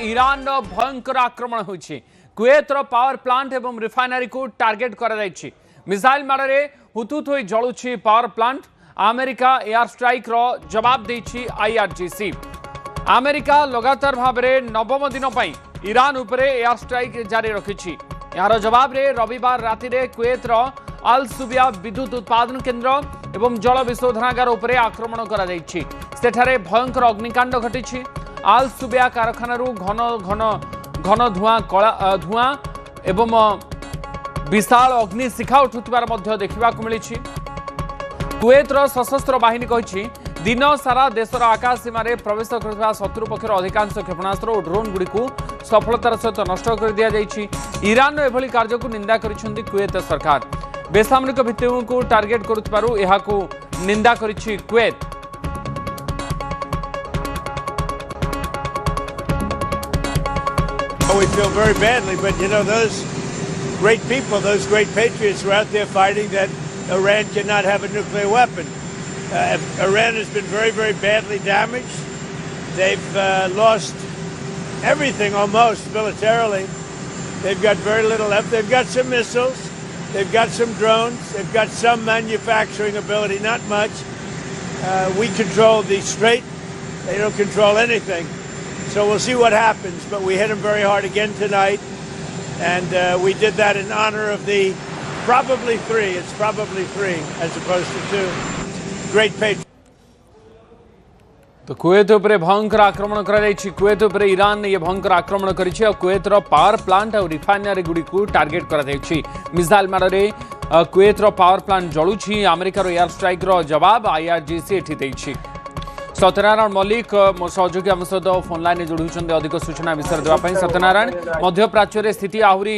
Iran भयंकर आक्रमण होइछि। कुवेतर पावर प्लांट एवं रिफाइनरी को टार्गेट करा जाइछि। मिसाइल मारे हुतुत होई जळुछि power plant. America air strike रो जवाब देछि आईआरजीसी। अमेरिका लगातार भाव में नवम दिन पर ईरान उपरे एयर स्ट्राइक जारी रखिछि। यार जवाब रे रविवार राति रे कुवेतर अल सुबिया विद्युत उत्पादन केन्द्र एवं जल विशोधनागार उपरे आक्रमण करा जाइछि। सेठारे भयंकर अग्निकांड घटिछि। अल सुबिया कारखानारू घन घन घन धुआं एवं विशाल अग्निशिखा उठुथिबार मध्य देखिबाकु मिलिछि। कुवेतर सशस्त्र बाहिनी कहिछि दिन सारा देशर आकाश सीमार प्रवेश कर शत्रु पक्षर अधिकांश क्षेपणास्त्र और ड्रोन गुड़ी सफलतार सहित नष्ट कर दिया जाइछि। ईरान एभली कार्य को निंदा करिसेंती कुवेत सरकार। बेसामरिक भित्तिभूमि को टार्गेट करुथिबारु एहाकु निंदा करिछि Kuwait. We feel very badly, but you know, those great people, those great patriots were out there fighting that Iran cannot have a nuclear weapon. Iran has been very, very badly damaged. They've lost everything almost militarily. They've got very little left. They've got some missiles. They've got some drones. They've got some manufacturing ability, not much. We control the Strait. They don't control anything. So we'll see what happens. But we hit them very hard again tonight. And we did that in honor of the probably three. It's probably three as opposed to two. Great patriots. तो कुवेत उपरे भयंकर आक्रमण करा जाइछि। कुवेत उपरे Iran ये भयंकर आक्रमण करिछि और कुवेतर पावर प्लांट और रिफाइनरी गुडी को टार्गेट करा जाइछि। मिसाइल मारे कुवेतर पावर प्लांट जळुछि। अमेरिकार एयर स्ट्राइक रो जवाब आईआरजीसी एठी दैछि। सत्यनारायण मल्लिक मो सहयोगी आम सहित फोन लाइन जोड़ुछन्ते अधिक सूचना विषय देवा पई। सत्यनारायण, मध्य प्राच्य स्थिति आहुरी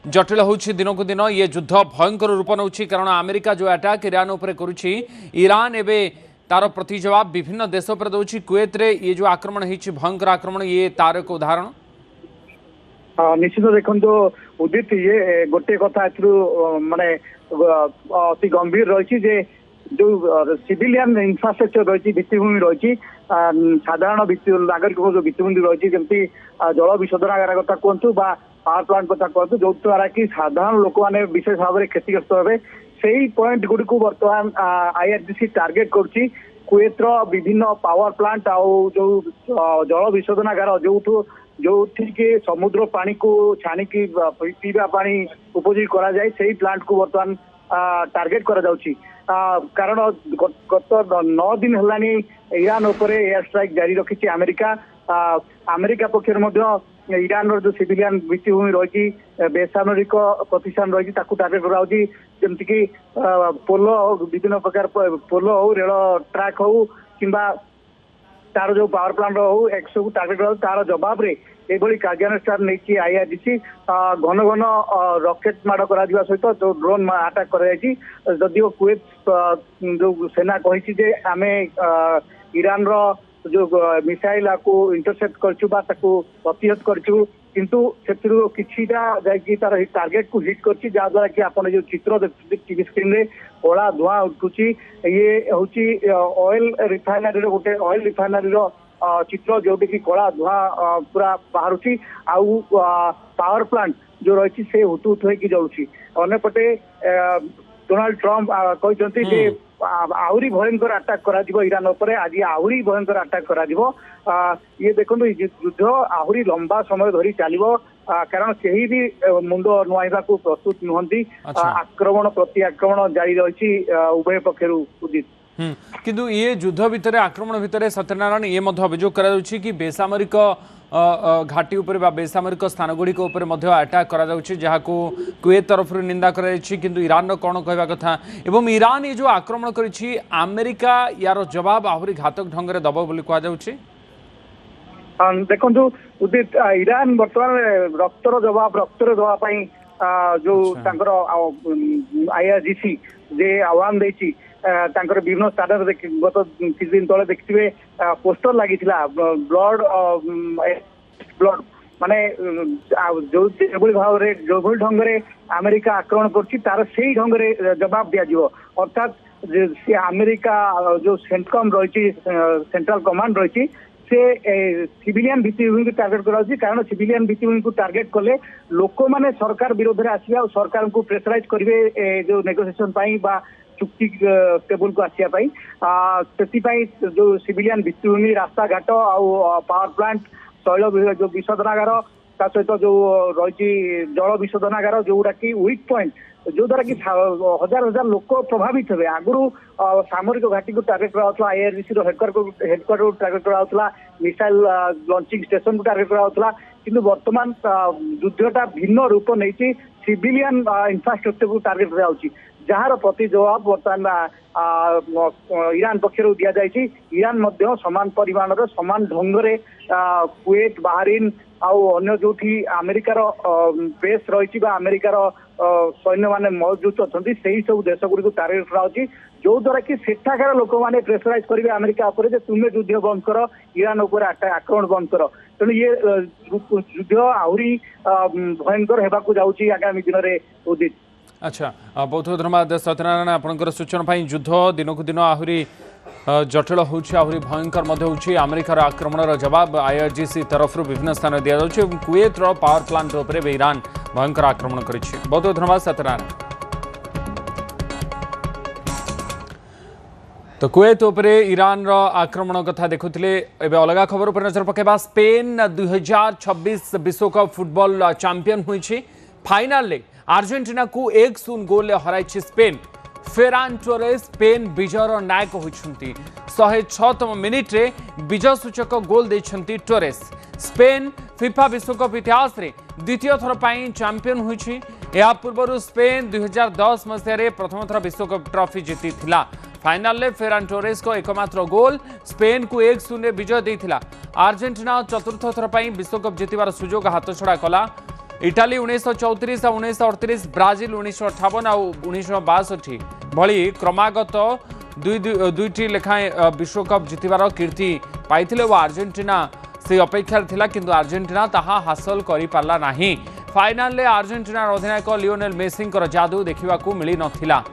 जटिल होछि दिन को दिन। ये युद्ध भयंकर रूप नउछि कारण अमेरिका जो अटैक ईरान उपरे करुछि, ईरान एबे तार प्रति जवाब विभिन्न देश पर दउछि। कुवेत रे ये जो आक्रमण हिछि भयंकर आक्रमण, ये तार एक उदाहरण। निश्चित देखो उदित, ये गोटे कथा माने अति गंभीर रही जे जो सिविलियन इंफ्रास्ट्रक्चर रही भित्तिभूमि रही साधारण नागरिक जो भित्तिभूमि रही जमी जल विशोधनागार कथा कहतु बा पावर प्लांट कथा कहतु जो द्वारा कि साधारण लोक मैंने विशेष भाव में क्षतिग्रस्त हे से पॉइंट गुड़ी को बर्तमान आईआरजीसी टार्गेट करुच्ची। कुवेतर विभिन्न पावर प्लांट आउ जो जल विशोधनागार जो समुद्र पानी को छाणिकी पीवा पानी उपयोगी करा जाए से प्लांट को बर्तमान टार्गेट करा जाउची। कारण गत 9 दिन हेलानी ईरान उपरे एयर स्ट्राइक जारी रखी अमेरिका। अमेरिका पक्षर ईरान जो सिविलियन भित्तिभूमि रही बेसामरिक प्रतिष्ठान रही टार्गेट कराऊँगी जमीक पोल विभिन्न प्रकार पोल हो रेल ट्रैक हो कि तार जो पावर प्लांट हो एक सब टार्गेट कराऊ। तार जवाब रे एभली कार्यानुष्ठान नहीं आईआरजीसी घन घन रॉकेट माड़ करा सहित जो ड्रोन अटैक कर जदिव कुवेत जो सेना कही आमे ईरान रो जो मिसाइल को इंटरसेप्ट करछु बा ताको प्रतिहत करछु किंतु सेतिरु किछिटा जाकी तार टार्गेट को हिट करछि जा द्वारा कि आपण जो चित्र देखुछि टीवी स्क्रीन रे ओला धुआं उठुछि। ये होछि ऑयल रिफाइनरी रो गोटे ऑयल रिफाइनरी रो चित्र जो कि कला धुआं पूरा बाहर आउ पावर प्लांट जो रही से हुतुत होगी जाऊँगी। अन्यपटे डोनाल्ड ट्रम्प कहते आहरी भयंकर अटैक करा ईरान उपर आज आहरी भयंकर अटैक करा ये देखो युद्ध आहरी लंबा समय धरी चलो कारण कहीं भी मुंड नुआइबा को प्रस्तुत नुहंती। आक्रमण प्रति आक्रमण जारी रही उभय पक्षर उदित। किंतु ये युद्ध भितर आक्रमण भितर सत्यनारायण ये अभियोग करा कि बेसामरिक घाटी उपर बेसामरिक स्थान गुड़िक अटैक करा जहाँ को कुवेत तरफ निंदा किंतु ईरान कौन कहवा कथा एवं ईरान ये जो आक्रमण करी अमेरिका यार जवाब आहरी घातक ढंग से दब बोली कहुच्छे। देखो उदित, ईरान बर्तमान रक्तर दवापाई जो आईआरजीसी जे आह्वान देती विभिन्न स्थान गत किसी दिन तले देखिए पोस्टर लगी ब्लड ब्लड माने जो भाव जो ढंग से अमेरिका आक्रमण कर ढंग से जवाब दिज्व अर्थात अमेरिका जो सेंट्कम रही सेंट्रल कमांड रही से सिविलियन भित्तिभूमि को टार्गेट कराउछि कारण सिविलियन भित्तिभूमि को टार्गेट कले लोक माने सरकार विरोध रे आसिया और सरकार को प्रेशराइज करिवे जो नेगोशिएशन पाई बा चुक्ति टेबल को आसिया पाई जो सिविलियन भित्तिभूमि रास्ता घाट आ पावर प्लांट तैल जो विशोधनागार ता सहित जो रही जल विशोधनागार जोटा कि वीक पॉइंट जो द्वारा कि हजार हजार लोक प्रभावित हे आगुरी सामरिक घाटी को टार्गेट करा आईआरजीसी हेडक्वार्टर को टार्गेट करा मिसाइल लॉन्चिंग स्टेशन को टार्गेट करा किंतु वर्तमान युद्धटा भिन्न रूप नहीं सिविलियन इंफ्रास्ट्रक्चर को टार्गेट करा जार प्रति जवाब बर्तमान ईरान पक्षर दि जाए ईरान मध्य समान परिमाण समान ढंग से कुवेत बाहरीन आउ जो अमेरिकार बेस रही अमेरिकार सैन्य मैंने मौजूद अच्छा से सब देश गुड़ी टार्गेट करा जो द्वारा कि सेठाकार लोक मैंने प्रेसराइज करेंगे अमेरिका उपर तुम्हें युद्ध बंद कर ईरान उपर आक्रमण बंद कर तेणु ये युद्ध आहरी भयंकर होगा जाऊँगी आगामी दिन में उदित। अच्छा बहुत बहुत धन्यवाद सत्यनारायण आपंकर सूचना युद्ध दिनकू दिन आहरी जटिल होउछि भयंकर होउछि अमेरिकार आक्रमणर जवाब आईआरजीसी तरफ विभिन्न स्थान दि जाउछि कुवेतर पावर प्लांट उपर ईरान भयंकर आक्रमण करिछि। बहुत बहुत धन्यवाद सत्यनारायण। तो कुवेत उपरे ईरान रो आक्रमण कथा देखुथिले एबे अलगा खबर पर नजर पकेबा। स्पेन 2026 विश्वकप फुटबॉल चैंपियन होइछि। फाइनल ले अर्जेंटीना को 1-0 गोल हराई स्पेन। फेरान टोरेस स्पेन विजयर नायक होइछंती। 106तम मिनिट रे विजय सूचक गोल देछंती टोरेस। स्पेन फिफा विश्वकप इतिहास रे द्वितीय थर पाई चैंपियन होइछि। या पूर्व स्पेन 2010 मसीह प्रथम थर विश्वकप ट्रॉफी जीती थिला। फाइनल में फेरान टोरेस को एकमात्र गोल स्पेन को 1-0 विजय देथिला। अर्जेंटीना चतुर्थ थर पाई विश्वकप जीतिबार सुजोग हाथछड़ा कला। इटाली 1934 और 1938, ब्राजिल 1958 और 1962 भली क्रमागत दुईटी लेखाएं विश्वकप जीतिबार कीर्ति पाइथिले और अर्जेंटीना से अपेक्षा थिला किंतु अर्जेंटीना ताहा हासिल करि पारला नाही। फाइनल में अर्जेंटीना अधिनायक लियोनेल मेसी जादू देखा मिली नथिला।